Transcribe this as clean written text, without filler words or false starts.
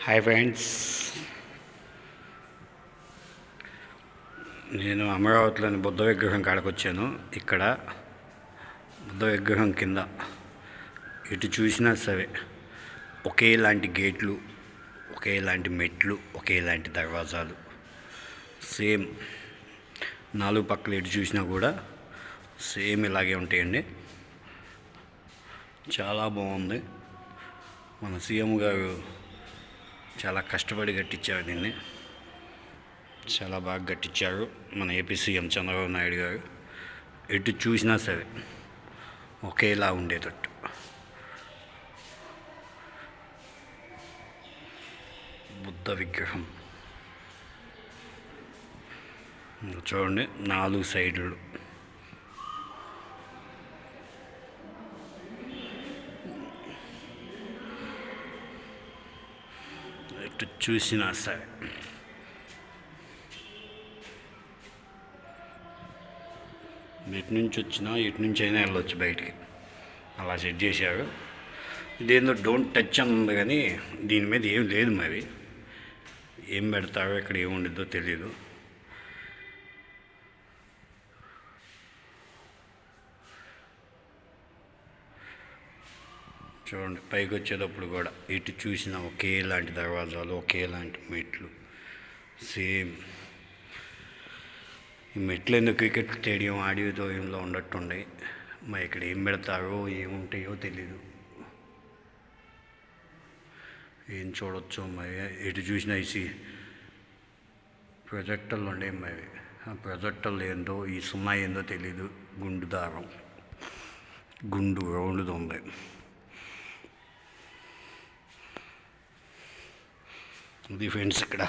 Hi friends, నేను అమరావతిలోని బుద్ధ విగ్రహం కాడకు వచ్చాను. ఇక్కడ బుద్ధ విగ్రహం కింద ఎటు చూసినా సరే ఒకేలాంటి గేట్లు, ఒకేలాంటి మెట్లు, ఒకేలాంటి దర్వాజాలు, సేమ్ నాలుగు పక్కల ఎటు చూసినా కూడా సేమ్ ఇలాగే ఉంటాయండి. చాలా బాగుంది. మన సీఎం గారు చాలా కష్టపడి కట్టించారు దీన్ని. చాలా బాగా కట్టించారు మన ఏపీ సీఎం చంద్రబాబు నాయుడు గారు. ఎటు చూసినా సరే ఒకేలా ఉండేటట్టు. బుద్ధ విగ్రహం చూడండి, 4 సైడ్లు. ఎటు చూసినా సరే ఎటు నుంచి వచ్చినా ఎటు నుంచి అయినా వెళ్ళొచ్చు బయటికి. అలా సెట్ చేశారు. ఇదేందో డోంట్ టచ్ అని ఉంది, కానీ దీని మీద ఏం లేదు. మరి ఏం పెడతారో ఇక్కడ ఏముండిద్దో తెలీదు. చూడండి, పైకి వచ్చేటప్పుడు కూడా ఎటు చూసినా ఒకేలాంటి దర్వాజాలు, ఒకేలాంటి మెట్లు, సేమ్. ఈ మెట్లు ఎందుకు క్రికెట్ స్టేడియం ఆడిటోరియంలో ఉన్నట్టుండే. మరి ఇక్కడ ఏం పెడతారో ఏముంటాయో తెలీదు. ఏం చూడొచ్చో మరి. ఎటు చూసినా ఇసి ప్రొజెక్టర్లు ఉండే. మరి ఆ ప్రొజెక్టర్లు ఏందో, ఈ సున్నా ఏందో తెలీదు. గుండు దారం, గుండు రౌండ్ది ఉంది. ఇది ఫ్రెండ్స్ ఇక్కడ